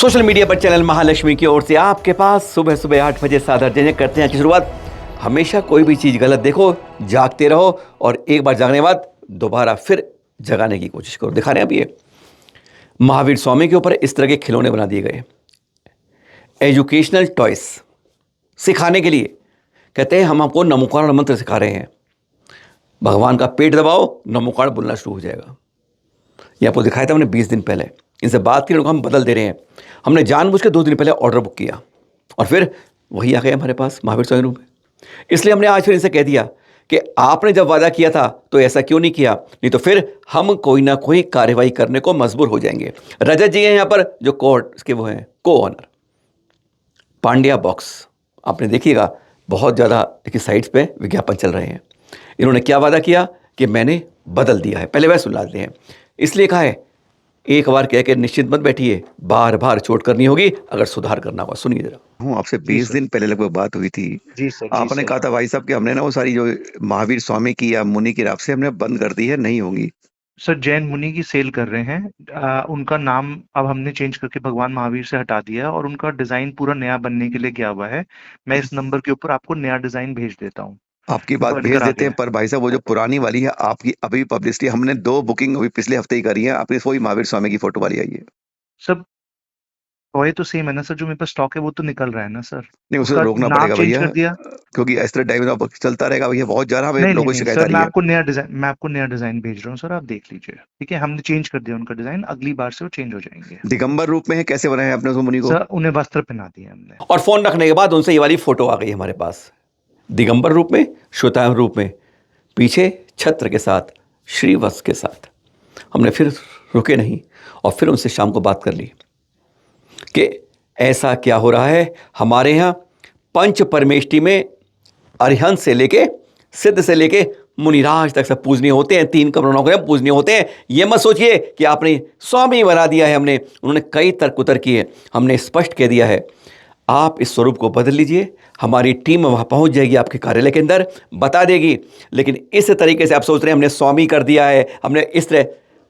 Social media पर channel Mahalakshmi की ओर से आपके पास सुबह सुबह 8 बजे साधारण करते हैं की शुरुआत। हमेशा कोई भी चीज़ गलत देखो, जागते रहो और एक बार जागने के बाद दोबारा फिर जगाने की कोशिश करो। दिखा रहे हैं अब ये महावीर स्वामी के ऊपर इस तरह के खिलौने बना दिए गए, एजुकेशनल टॉयस सिखाने के लिए। कहते हैं हम आपको नमोकार मंत्र सिखा रहे हैं, भगवान का पेट दबाओ, नमोकार बोलना शुरू हो जाएगा। ये आपको दिखाया था हमने 20 दिन पहले। इनसे बात की, हम बदल दे रहे हैं। हमने जानबूझ के 2 दिन पहले ऑर्डर बुक किया और फिर वही आ गए हमारे पास महावीर स्वामी रूप में। इसलिए हमने आज फिर इनसे कह दिया कि आपने जब वादा किया था तो ऐसा क्यों नहीं किया, नहीं तो फिर हम कोई ना कोई कार्रवाई करने को मजबूर हो जाएंगे। रजत जी हैं यहाँ पर, जो कोर्ट के वो हैं को ऑनर। पांड्या बॉक्स आपने देखिएगा, बहुत ज़्यादा देखिए साइट्स पे विज्ञापन चल रहे हैं। इन्होंने क्या वादा किया कि मैंने बदल दिया है। पहले वह सुन लेते हैं। इसलिए कहा है एक बार कह के निश्चित मत बैठिए, बार बार चोट करनी होगी अगर सुधार करना होगा। सुनिए जरा। हूँ आपसे 20 दिन पहले लगभग बात हुई थी। जी सर, आपने कहा था भाई साहब कि हमने ना वो सारी जो महावीर स्वामी की या मुनि की राब से हमने बंद कर दी है, नहीं होंगी। सर जैन मुनि की सेल कर रहे हैं। उनका नाम अब हमने चेंज करके भगवान महावीर से हटा दिया और उनका डिजाइन पूरा नया बनने के लिए गया हुआ है। मैं इस नंबर के ऊपर आपको नया डिजाइन भेज देता हूँ। आपकी बात भेज देते हैं, पर भाई साहब वो जो पुरानी वाली है आपकी अभी पब्लिसिटी, हमने 2 बुकिंग अभी पिछले हफ्ते ही करी है। आपकी वही महावीर स्वामी की फोटो वाली आई है। सब टॉय तो सेम है ना सर, जो मेरे पास स्टॉक है वो तो निकल रहा है ना सर। नहीं, उसे उसका रोकना नाम पड़ेगा चेंज भैया, कर दिया। क्योंकि इस तरह टाइम चलता रहेगा भैया। बहुत ज्यादा हमें नहीं लोगों नहीं की शिकायत आ सर, रही मैं है। आपको नया डिजाइन भेज रहा हूँ सर, आप देख लीजिए। ठीक है, हमने चेंज कर दिया उनका डिजाइन, अगली बार से वो चेंज हो जाएंगे। दिगंबर रूप में है, कैसे बनाए हैं आपने उस मुनि को? सर उन्हें वस्त्र पहना दिए हमने। और फोन रखने के बाद उनसे ये वाली फोटो आ गई हमारे पास, दिगंबर रूप में, श्वेतांबर रूप में, पीछे छत्र के साथ, श्रीवत्स के साथ। हमने फिर रुके नहीं और फिर उनसे शाम को बात कर ली कि ऐसा क्या हो रहा है हमारे यहाँ पंच परमेष्टि में। अरिहंत से लेके सिद्ध से लेके मुनिराज तक सब पूजनीय होते हैं, 3 कमरों को पूजनीय होते हैं। ये मत सोचिए कि आपने स्वामी बना दिया है हमने। उन्होंने कई तर्क उतर किए, हमने स्पष्ट कह दिया है आप इस स्वरूप को बदल लीजिए। हमारी टीम वहाँ पहुँच जाएगी आपके कार्यालय के अंदर, बता देगी। लेकिन इस तरीके से आप सोच रहे हैं हमने स्वामी कर दिया है, हमने इस तरह,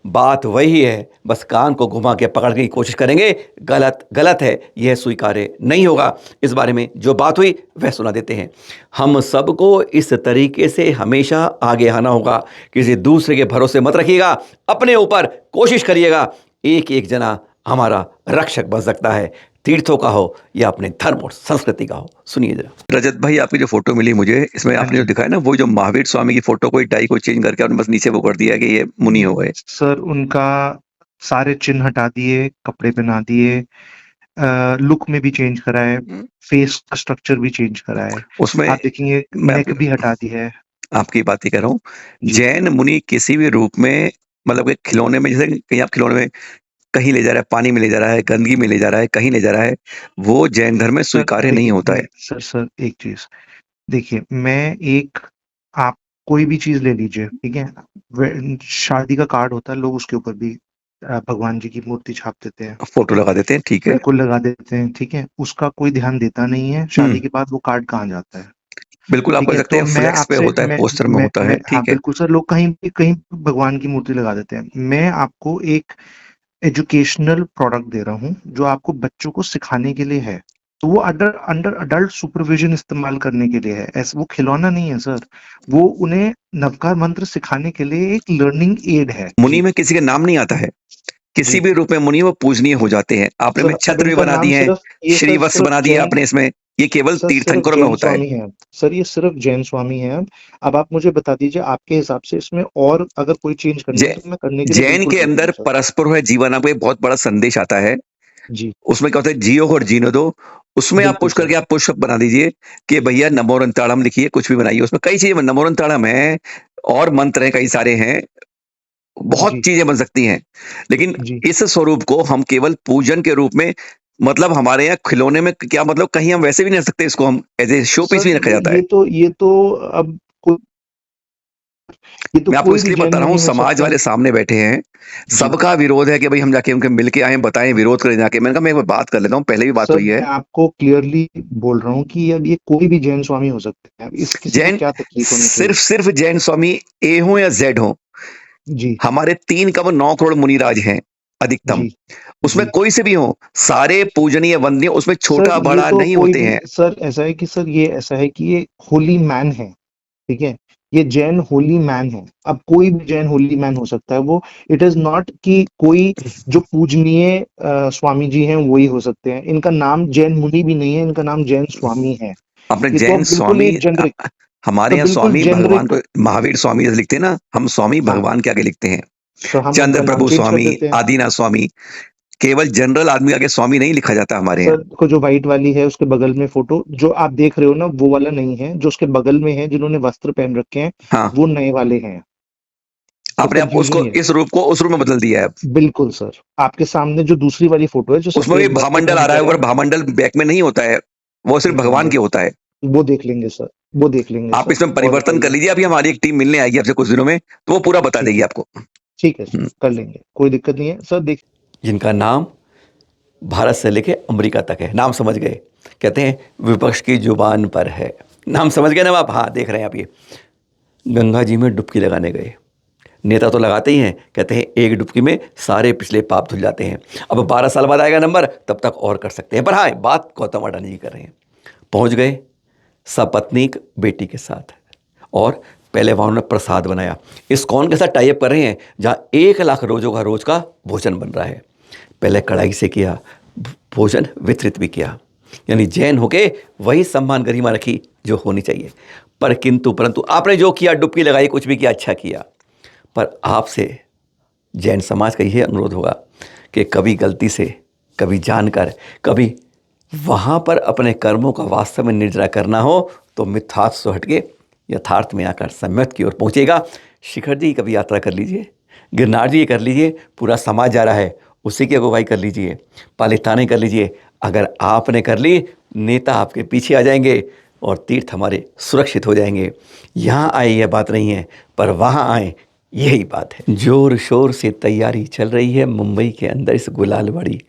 बात वही है, बस कान को घुमा के पकड़ने की कोशिश करेंगे। गलत गलत है, यह स्वीकार्य नहीं होगा। इस बारे में जो बात हुई वह सुना देते हैं। हम सबको इस तरीके से हमेशा आगे आना होगा। किसी दूसरे के भरोसे मत रखिएगा, अपने ऊपर कोशिश करिएगा। एक एक जना हमारा रक्षक बन सकता है, तीर्थों का हो या अपने धर्म और संस्कृति का हो। सुनिए जरा। रजत भाई, आपकी जो फोटो मिली मुझे, इसमें आपने जो दिखाया ना, वो जो महावीर स्वामी की फोटो कोई टाई को चेंज करके आपने बस नीचे वो कर दिया कि ये मुनि हो गए। सर उनका सारे चिन्ह हटा दिए, कपड़े पहना दिए, लुक में भी चेंज करा है, फेस का स्ट्रक्चर भी चेंज करा है। उसमें आप देखेंगे नेक भी हटा दी है। आपकी बात ही कर रहा हूँ। जी। जैन मुनि किसी भी रूप में, मतलब कि खिलौने में, जैसे कहीं आप खिलौने में कहीं ले जा रहा है, पानी में ले जा रहा है, गंदगी में ले जा रहा है, कहीं ले जा रहा है, वो जैन धर्म में स्वीकार्य नहीं होता है। सर एक चीज देखिए, आप कोई भी चीज ले लीजिए, ठीक है, शादी का कार्ड होता है, लोग उसके ऊपर भी भगवान जी की मूर्ति छाप देते हैं, फोटो लगा देते हैं, ठीक है, बिल्कुल लगा देते हैं, ठीक है। उसका कोई ध्यान देता नहीं है, शादी के बाद वो कार्ड कहाँ जाता है। बिल्कुल आप ठीक कर है, सकते हैं, तो मैं फ्लेक्स पे आपसे होता है, पोस्टर में होता है, हाँ ठीक है। बिल्कुल सर, लोग कहीं भगवान की मूर्ति लगा देते हैं। मैं आपको एक एजुकेशनल प्रोडक्ट दे रहा हूँ जो आपको बच्चों को सिखाने के लिए है, तो वो अंडर अडल्ट सुपरविजन इस्तेमाल करने के लिए है। ऐसा वो खिलौना नहीं है सर, वो उन्हें नवकार मंत्र सिखाने के लिए एक लर्निंग एड है। मुनि में किसी का नाम नहीं आता है, किसी भी रूप में मुनि वो पूजनीय हो जाते हैं। आपने में छत्र भी बना दिए हैं, श्रीवत्स बना दिए आपने इसमें, ये केवल तीर्थंकरों में होता है। सर ये सिर्फ जैन स्वामी है। अब आप मुझे बता दीजिए आपके हिसाब से इसमें और अगर कोई चेंज करनी है तो मैं करने के लिए जैन के अंदर परस्पर है जीवन, आपको एक बहुत बड़ा संदेश आता है जी। उसमें क्या होता है, जियो और जीनो दो। उसमें आप पुश करके आप पुशअप बना दीजिए कि भैया नमोरंताड़म लिखिए, कुछ भी बनाइए। उसमें कई चीजें, नमोरंताड़म है और मंत्र है, कई सारे हैं, बहुत चीजें बन सकती हैं। लेकिन इस स्वरूप को हम केवल पूजन के रूप में, मतलब हमारे यहाँ खिलौने में क्या मतलब, कहीं हम वैसे भी नहीं रख सकते, इसको हम एज ए शो पीस भी रखा जाता है। ये तो अब मैं आपको इसलिए बता रहा हूँ, समाज वाले सामने बैठे हैं, सबका विरोध है कि भाई हम जाके उनके मिलके आए, बताएं, विरोध करें जाके। मैंने कहा मैं एक बार बात कर लेता हूँ, पहले भी बात हुई है। मैं आपको क्लियरली बोल रहा हूँ कि अब ये कोई भी जैन स्वामी हो सकते हैं, इसकी जैन क्या तकलीफ होनी चाहिए? सिर्फ जैन स्वामी ए हो या जेड हो, जी, हमारे 3 करोड़ 9 करोड़ मुनिराज हैं। अधिकतम। जी उसमें जी कोई से भी हो, सारे पूजनीय वंदनीय, उसमें सर, छोटा ये बड़ा तो नहीं कोई होते भी हैं। सर, ऐसा है कि सर ये ऐसा है कि ये होली मैन है, ठीक है, ये जैन होली मैन है। अब कोई भी जैन होली मैन हो सकता है वो, इट इज नॉट कि कोई जो पूजनीय स्वामी जी हैं वही हो सकते हैं। इनका नाम जैन मुनि भी नहीं है, इनका नाम जैन स्वामी है। अपने ये तो जैन अब बिल्कुल स्वामी ही जेनरिक, हमारे तो यहाँ बिल्कुल स्वामी भगवान जेनरिक। को महावीर स्वामी जैसे लिखते हैं ना, हम स्वामी हाँ, भगवान के आगे लिखते हैं। तो हम चंद्र उनका नाम प्रभु चेंज कर स्वामी, देते हैं। आदिनाथ स्वामी। केवल जनरल आदमी के आगे स्वामी नहीं लिखा जाता हमारे सर यहाँ। देखो, जो व्हाइट वाली है उसके बगल में फोटो जो आप देख रहे हो ना, वो वाला नहीं है। जो उसके बगल में है, जिन्होंने वस्त्र पहन रखे हैं, हाँ, वो नए वाले हैं। तो आपने अब उसको, कंफ्यूजन ये है। इस रूप को उस रूप में बदल दिया है अब। बिल्कुल सर, आपके सामने जो दूसरी वाली फोटो है, जो उसमें भी सफेद वस्त्र भामंडल आ पहन रहा है कर ऊपर, है, भामंडल बैक में नहीं होता है, वो सिर्फ एक भगवान मिनट, के होता है। वो देख लेंगे सर, वो देख लेंगे आप सर। इसमें और परिवर्तन कर बताइए। लीजिए, अभी हमारी एक टीम मिलने आएगी आपसे कुछ दिनों में, तो वो पूरा बता ठीक देगी है, आपको। ठीक है सर, कर लेंगे, कोई दिक्कत नहीं है सर। देख, जिनका नाम भारत से लेके अमेरिका तक है, नाम समझ गए? कहते हैं विपक्ष की जुबान पर है, नाम समझ गए ना आप? हाँ, देख रहे हैं आप ये गंगा जी में डुबकी लगाने गए। नेता तो लगाते ही हैं, कहते हैं एक डुबकी में सारे पिछले पाप धुल जाते हैं। अब 12 साल बाद आएगा नंबर, तब तक और कर सकते हैं। पर हाँ, बात गौतम अडानी जी कर रहे हैं। पहुंच गए सपत्नीक बेटी के साथ, और पहले वहाँ उन्होंने प्रसाद बनाया। इस्कॉन के साथ टाइप कर रहे हैं, जहाँ 1 लाख रोजों का रोज का भोजन बन रहा है। पहले कढ़ाई से किया, भोजन वितरित भी किया, यानी जैन होके वही सम्मान गरिमा रखी जो होनी चाहिए। पर किंतु परंतु आपने जो किया, डुबकी लगाई, कुछ भी किया, अच्छा किया। पर आपसे जैन समाज का यह अनुरोध होगा कि कभी गलती से, कभी जानकर, कभी वहाँ पर अपने कर्मों का वास्तव में निर्जरा करना हो, तो मिथ्यात्व से हट के यथार्थ में आकर सम्यक की ओर पहुँचेगा। शिखर जी कभी यात्रा कर लीजिए, गिरनार जी कर लीजिए, पूरा समाज जा रहा है, उसी की अगुवाई कर लीजिए, पालिताने कर लीजिए। अगर आपने कर ली, नेता आपके पीछे आ जाएंगे और तीर्थ हमारे सुरक्षित हो जाएंगे। यहाँ आए यह बात नहीं है, पर वहाँ आए यही बात है। जोर शोर से तैयारी चल रही है मुंबई के अंदर इस गुलालवाड़ी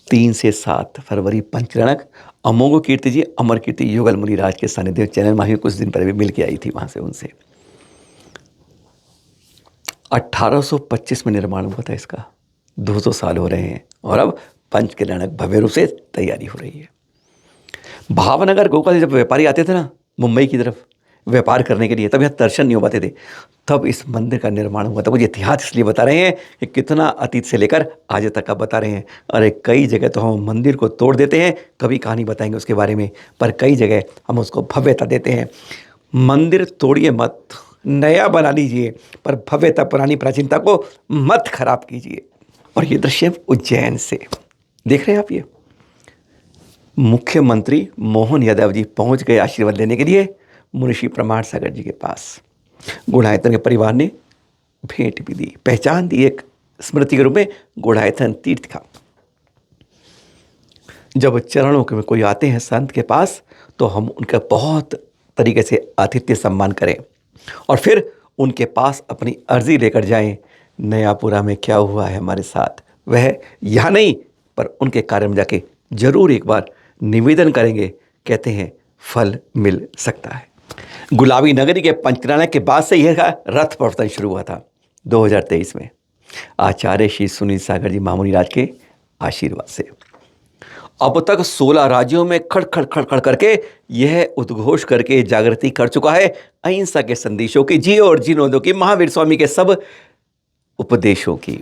3 से 7 फरवरी पंचरणक। अमोघ कीर्ति जी, अमर कीर्ति युगल मुनिराज के सानिध्य चैनल माही कुछ दिन पहले भी मिल के आई थी वहाँ से उनसे। 1825 में निर्माण हुआ था इसका, 200 साल हो रहे हैं, और अब पंचकल्याणक भव्य रूप से तैयारी हो रही है। भावनगर गोकुल से जब व्यापारी आते थे ना मुंबई की तरफ व्यापार करने के लिए, तब यहाँ दर्शन नहीं हो पाते थे, तब इस मंदिर का निर्माण हुआ था। कुछ इतिहास इसलिए बता रहे हैं कि कितना अतीत से लेकर आज तक का बता रहे हैं। अरे कई जगह तो हम मंदिर को तोड़ देते हैं, कभी कहानी बताएंगे उसके बारे में, पर कई जगह हम उसको भव्यता देते हैं। मंदिर तोड़िए मत, नया बना लीजिए, पर भव्यता पुरानी प्राचीनता को मत खराब कीजिए। और ये दृश्य उज्जैन से देख रहे हैं आप। ये मुख्यमंत्री मोहन यादव जी पहुंच गए आशीर्वाद लेने के लिए मुंशी प्रमाण सागर जी के पास। गुणायतन के परिवार ने भेंट भी दी, पहचान दी एक स्मृति के रूप में गुणायतन तीर्थ का। जब चरणों में कोई आते हैं संत के पास, तो हम उनका बहुत तरीके से आतिथ्य सम्मान करें, और फिर उनके पास अपनी अर्जी लेकर जाएं, नयापुरा में क्या हुआ है हमारे साथ, वह यहाँ नहीं पर उनके कार्य में जाके जरूर एक बार निवेदन करेंगे। कहते हैं फल मिल सकता है। गुलाबी नगरी के पंचकल्याण के बाद से यह रथ प्रवर्तन शुरू हुआ था 2023 में, आचार्य श्री सुनील सागर जी महामुनि राज के आशीर्वाद से। अब तक 16 राज्यों में खड़ खड़ खड़ खड़ करके यह उद्घोष करके जागृति कर चुका है अहिंसा के संदेशों की, जियो और जीनो दो की, महावीर स्वामी के सब उपदेशों की।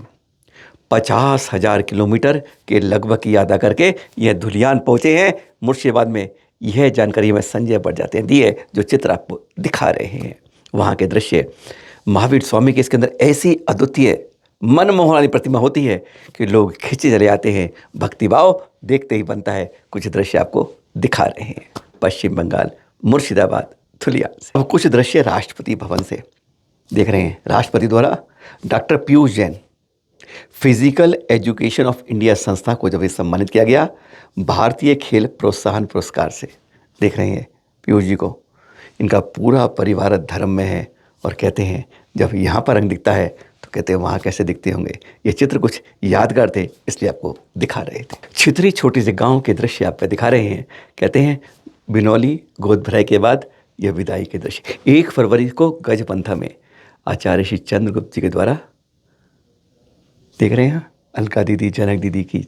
50,000 किलोमीटर के लगभग की यात्रा करके यह धुलियान पहुंचे हैं मुर्शिदाबाद में। यह जानकारी हमें संजय बड़जात्या ने दी है, जो चित्र आपको दिखा रहे हैं वहाँ के दृश्य। महावीर स्वामी के इसके अंदर ऐसी अद्वितीय मनमोहन वाली प्रतिमा होती है कि लोग खिंचे चले आते हैं, भक्तिभाव देखते ही बनता है। कुछ दृश्य आपको दिखा रहे हैं पश्चिम बंगाल मुर्शिदाबाद धुलियान से। अब कुछ दृश्य राष्ट्रपति भवन से देख रहे हैं। राष्ट्रपति द्वारा doctor Piyush Jain physical education of India संस्था को जब ये सम्मानित किया गया भारतीय खेल प्रोत्साहन पुरस्कार से, देख रहे हैं पीयूष जी को। इनका पूरा परिवार धर्म में है, और कहते हैं जब यहाँ पर रंग दिखता है तो कहते हैं वहाँ कैसे दिखते होंगे। ये चित्र कुछ यादगार थे, इसलिए आपको दिखा रहे थे। छितरी छोटी से गांव के दृश्य आपको दिखा रहे हैं। कहते हैं बिनौली गोद भराई के बाद यह विदाई के दृश्य। 1 फरवरी को गजपंथा में आचार्य श्री चंद्रगुप्त जी के द्वारा देख रहे हैं अलका दीदी, जनक दीदी की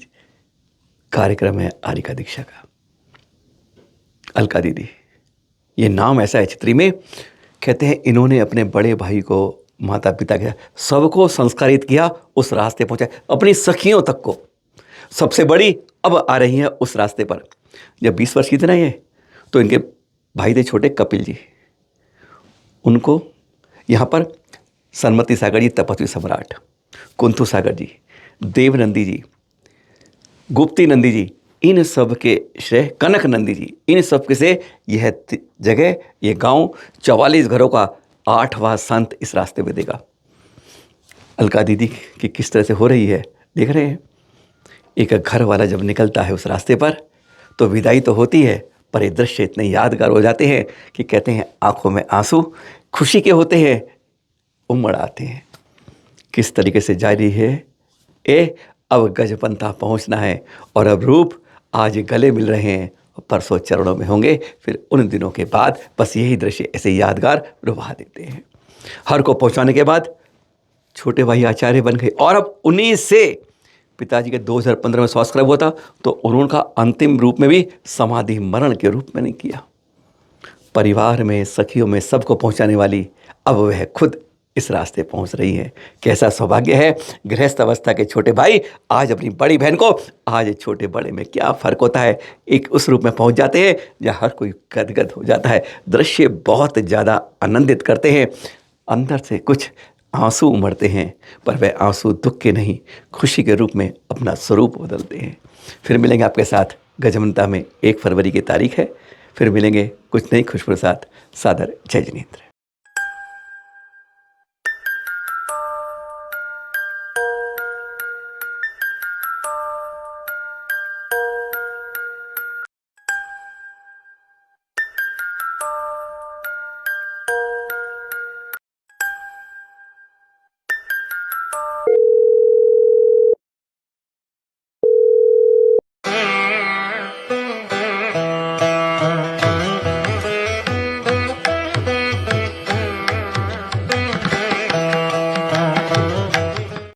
कार्यक्रम है आरिका दीक्षा का। अलका दीदी, ये नाम ऐसा है चित्री में, कहते हैं इन्होंने अपने बड़े भाई को, माता पिता के सबको संस्कारित किया, उस रास्ते पहुंचा, अपनी सखियों तक को। सबसे बड़ी अब आ रही है उस रास्ते पर। जब 20 वर्ष की थी ना ये, तो इनके भाई थे छोटे कपिल जी, उनको यहाँ पर सन्मति सागर जी तपस्वी सम्राट, कुंथु सागर जी, देवनंदी जी, गुप्ती नंदी जी, इन सब के श्रेय कनक नंदी जी, इन सब के से यह जगह, ये गांव 44 घरों का 8वां संत इस रास्ते पे देगा। अलका दीदी की किस तरह से हो रही है देख रहे हैं। एक घर वाला जब निकलता है उस रास्ते पर तो विदाई तो होती है, पर ये दृश्य इतने यादगार हो जाते हैं कि कहते हैं आंखों में आंसू खुशी के होते हैं उमड़ आते हैं। किस तरीके से जारी है अब गजपंथा पहुंचना है और अब रूप आज गले मिल रहे हैं, परसों चरणों में होंगे। फिर उन दिनों के बाद बस यही दृश्य ऐसे यादगार रुबा देते हैं। हर को पहुंचाने के बाद छोटे भाई आचार्य बन गए और अब उन्हीं से पिताजी के 2015 में स्वास्थ्य खराब हुआ था तो उन्होंने अंतिम रूप में भी समाधि मरण के रूप में नहीं किया। परिवार में, सखियों में सबको पहुंचाने वाली अब वह खुद इस रास्ते पहुंच रही है। कैसा सौभाग्य है। गृहस्थ अवस्था के छोटे भाई आज अपनी बड़ी बहन को, आज छोटे बड़े में क्या फ़र्क होता है, एक उस रूप में पहुंच जाते हैं जहाँ हर कोई गदगद हो जाता है। दृश्य बहुत ज़्यादा आनंदित करते हैं, अंदर से कुछ आंसू उमड़ते हैं, पर वह आंसू दुख के नहीं, खुशी के रूप में अपना स्वरूप बदलते हैं। फिर मिलेंगे आपके साथ गजपंथा में, 1 फरवरी की तारीख है। फिर मिलेंगे कुछ नई खुशबू के साथ। सादर जय जिनेंद्र।